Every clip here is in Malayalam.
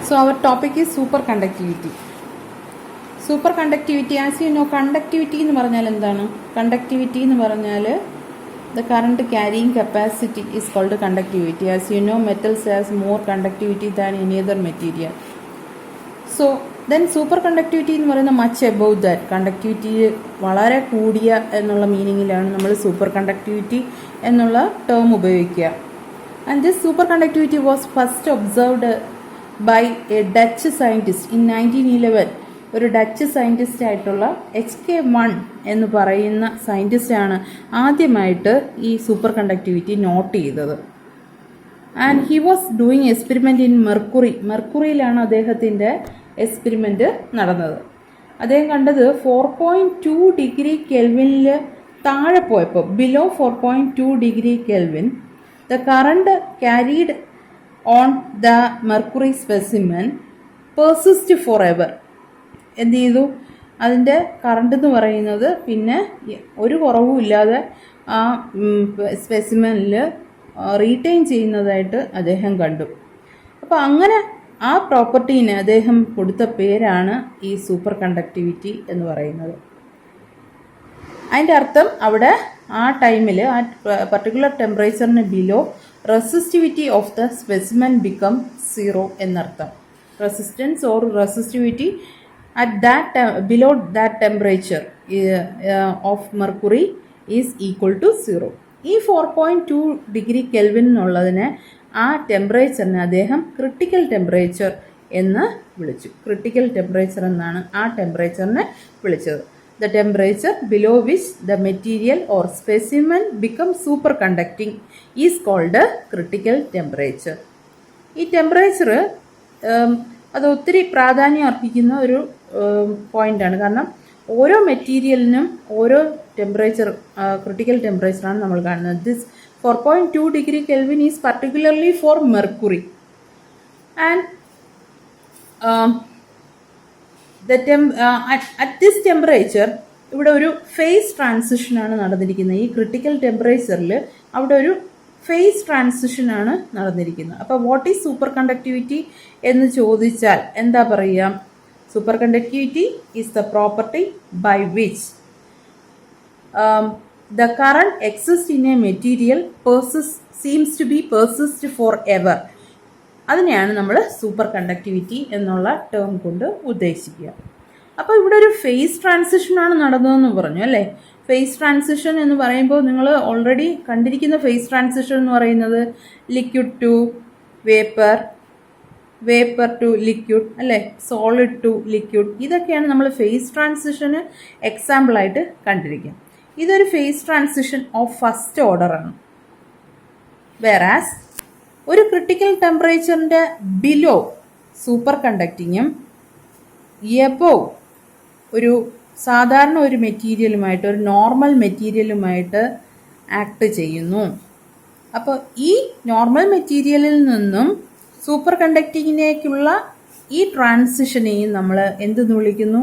So our topic is superconductivity. Superconductivity, as you know, conductivity എന്ന് പറഞ്ഞാൽ എന്താണ്? Conductivity എന്ന് പറഞ്ഞാൽ the current carrying capacity is called conductivity. As you know, metals has more conductivity than any other material. So then superconductivity എന്ന് പറയുന്നത് much above that. Conductivity വളരെ കൂടിയ എന്നുള്ള മീനിങ്ങിലാണ് നമ്മൾ superconductivity എന്നുള്ള ടേം ഉപയോഗിക്കുക. And this superconductivity was first observed by a Dutch scientist in 1911. ഒരു ഡച്ച് സയൻറ്റിസ്റ്റ് ആയിട്ടുള്ള HK1 എന്ന് പറയുന്ന സയൻറ്റിസ്റ്റാണ് ആദ്യമായിട്ട് ഈ സൂപ്പർ കണ്ടക്ടിവിറ്റി നോട്ട് ചെയ്തത്. And he was doing experiment in മെർക്കുറിയിലാണ് അദ്ദേഹത്തിൻ്റെ എക്സ്പെരിമെൻറ്റ് നടന്നത്. അദ്ദേഹം കണ്ടത് 4.2 ഡിഗ്രി കെൽവിനിൽ താഴെ പോയപ്പോൾ, below 4.2 degree kelvin, the current carried on the mercury specimen persist for ever. എന്ത് ചെയ്തു? അതിൻ്റെ കറണ്ട് എന്ന് പറയുന്നത് പിന്നെ ഒരു കുറവും ഇല്ലാതെ ആ സ്പെസിമെനിൽ റീറ്റെയിൻ ചെയ്യുന്നതായിട്ട് അദ്ദേഹം കണ്ടു. അപ്പോൾ അങ്ങനെ ആ പ്രോപ്പർട്ടീന് അദ്ദേഹം കൊടുത്ത പേരാണ് ഈ സൂപ്പർ കണ്ടക്ടിവിറ്റി എന്ന് പറയുന്നത്. അതിൻ്റെ അർത്ഥം അവിടെ ആ ടൈമിൽ ആ പർട്ടിക്കുലർ ടെമ്പറേച്ചറിന് below resistivity of the specimen become 0 എന്നർത്ഥം. Resistance or resistivity at that below that temperature of mercury is equal to 0. ഈ 4.2 ഡിഗ്രി കെൽവിൻ എന്നുള്ളതിനെ ആ ടെമ്പറേച്ചറിനെ അദ്ദേഹം ക്രിട്ടിക്കൽ ടെമ്പറേച്ചർ എന്ന് വിളിച്ചു. ക്രിട്ടിക്കൽ ടെമ്പറേച്ചർ എന്നാണ് ആ ടെമ്പറേച്ചറിനെ വിളിച്ചത്. The temperature below which the material or specimen becomes superconducting is called critical temperature. ഈ ടെമ്പറേച്ചർ അത് ഒത്തിരി പ്രാധാന്യം അർഹിക്കുന്ന ഒരു പോയിൻ്റാണ്. കാരണം ഓരോ മെറ്റീരിയലിനും ഓരോ ടെമ്പറേച്ചർ, ക്രിട്ടിക്കൽ ടെമ്പറേച്ചറാണ് നമ്മൾ കാണുന്നത്. This 4.2 degree kelvin is particularly for mercury. And at this temperature ഇവിടെ ഒരു ഫേസ് ട്രാൻസിഷനാണ് നടന്നിരിക്കുന്നത്. ഈ ക്രിട്ടിക്കൽ ടെമ്പറേച്ചറിൽ അവിടെ ഒരു ഫേസ് ട്രാൻസിഷനാണ് നടന്നിരിക്കുന്നത്. അപ്പോൾ വാട്ട് ഈസ് സൂപ്പർ കണ്ടക്ടിവിറ്റി എന്ന് ചോദിച്ചാൽ എന്താ പറയുക? Superconductivity is the property by which the current exist in a material seems to be persist forever. അതിനെയാണ് നമ്മൾ സൂപ്പർ കണ്ടക്ടിവിറ്റി എന്നുള്ള ടേം കൊണ്ട് ഉദ്ദേശിക്കുക. അപ്പോൾ ഇവിടെ ഒരു ഫേസ് ട്രാൻസിഷനാണ് നടന്നതെന്ന് പറഞ്ഞു അല്ലേ? ഫേസ് ട്രാൻസിഷൻ എന്ന് പറയുമ്പോൾ നിങ്ങൾ ഓൾറെഡി കണ്ടിരിക്കുന്ന ഫേസ് ട്രാൻസിഷൻ എന്ന് പറയുന്നത് liquid to vapour, vapour to liquid അല്ലേ, സോളിഡ് ടു ലിക്വിഡ്, ഇതൊക്കെയാണ് നമ്മൾ ഫേസ് ട്രാൻസിഷന് എക്സാമ്പിളായിട്ട് കണ്ടിരിക്കുക. ഇതൊരു ഫേസ് ട്രാൻസിഷൻ ഓഫ് ഫസ്റ്റ് ഓർഡറാണ്. വേറാസ് ഒരു ക്രിട്ടിക്കൽ ടെമ്പറേച്ചറിൻ്റെ ബിലോ സൂപ്പർ കണ്ടക്റ്റിങ്ങും എബോവ് ഒരു സാധാരണ ഒരു മെറ്റീരിയലുമായിട്ട്, ഒരു നോർമൽ മെറ്റീരിയലുമായിട്ട് ആക്ട് ചെയ്യുന്നു. അപ്പോൾ ഈ നോർമൽ മെറ്റീരിയലിൽ നിന്നും സൂപ്പർ കണ്ടക്റ്റിങ്ങിലേക്കുള്ള ഈ ട്രാൻസിഷനെയും നമ്മൾ എന്തെന്ന് വിളിക്കുന്നു?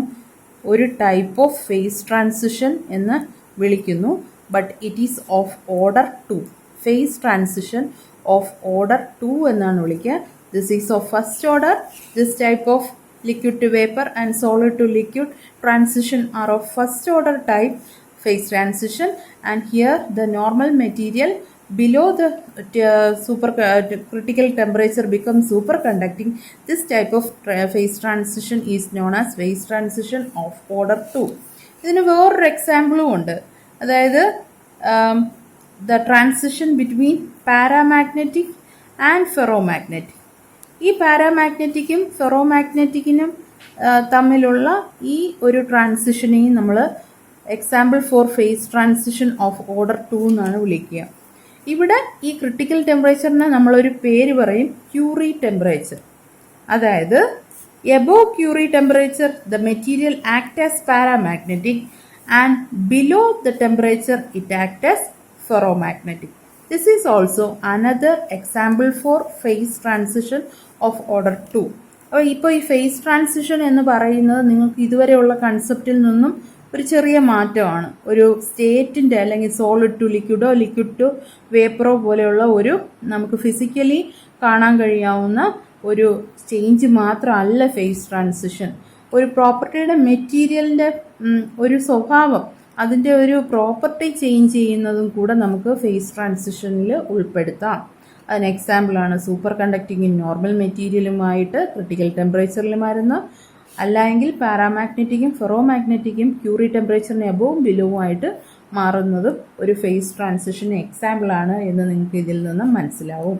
ഒരു ടൈപ്പ് ഓഫ് ഫേസ് ട്രാൻസിഷൻ എന്ന് വിളിക്കുന്നു. But it is of order 2. Phase transition of order 2 എന്നാണ് വിളിക്കുക. This is of first order. This type of liquid to vapor and solid to liquid transition are of first order type phase transition, and here the normal material below the critical temperature becomes superconducting. This type of phase transition is known as phase transition of order 2. ഇതിന് വേറൊരു എക്സാമ്പിളും ഉണ്ട്. അതായത് the transition between paramagnetic and ferromagnetic. ഈ പാരാമാഗ്നറ്റിക്കും ഫെറോമാഗ്നറ്റിക്കിനും തമ്മിലുള്ള ഈ ഒരു ട്രാൻസിഷനെയും നമ്മൾ example for phase transition of order 2 എന്നാണ് വിളിക്കുക. ഇവിടെ ഈ ക്രിട്ടിക്കൽ ടെമ്പറേച്ചറിന് നമ്മളൊരു പേര് പറയും ക്യൂറി ടെമ്പറേച്ചർ. അതായത് above Curie temperature the material act as paramagnetic and below the temperature it act as ferromagnetic. This is also another example for phase transition of order 2. അപ്പോൾ ഇപ്പോൾ ഈ ഫേസ് ട്രാൻസിഷൻ എന്ന് പറയുന്നത് നിങ്ങൾക്ക് ഇതുവരെയുള്ള കൺസെപ്റ്റിൽ നിന്നും ഒരു ചെറിയ മാറ്റമാണ്. ഒരു സ്റ്റേറ്റിൻ്റെ അല്ലെങ്കിൽ സോളിഡ് ടു ലിക്വിഡോ ലിക്വിഡ് ടു വേപ്പറോ പോലെയുള്ള ഒരു നമുക്ക് ഫിസിക്കലി കാണാൻ കഴിയാവുന്ന ഒരു ചേഞ്ച് മാത്രമല്ല ഫേസ് ട്രാൻസിഷൻ. ഒരു പ്രോപ്പർട്ടിയുടെ മെറ്റീരിയലിൻ്റെ ഒരു സ്വഭാവം, അതിൻ്റെ ഒരു പ്രോപ്പർട്ടി ചേഞ്ച് ചെയ്യുന്നതും കൂടെ നമുക്ക് ഫേസ് ട്രാൻസിഷനിൽ ഉൾപ്പെടുത്താം. അതിന് എക്സാമ്പിളാണ് സൂപ്പർ കണ്ടക്റ്റിംഗ് ഇൻ നോർമൽ മെറ്റീരിയലുമായിട്ട് ക്രിട്ടിക്കൽ ടെമ്പറേച്ചറിൽ മരുന്ന്, അല്ലെങ്കിൽ പാരാമാഗ്നറ്റിക്കും ഫെറോമാഗ്നറ്റിക്കും ക്യൂറി ടെമ്പറേച്ചറിന് എബോവും ബിലോവും ആയിട്ട് മാറുന്നതും ഒരു ഫേസ് ട്രാൻസിഷൻ എക്സാമ്പിളാണ് എന്ന് നിങ്ങൾക്ക് ഇതിൽ നിന്ന് മനസ്സിലാവും.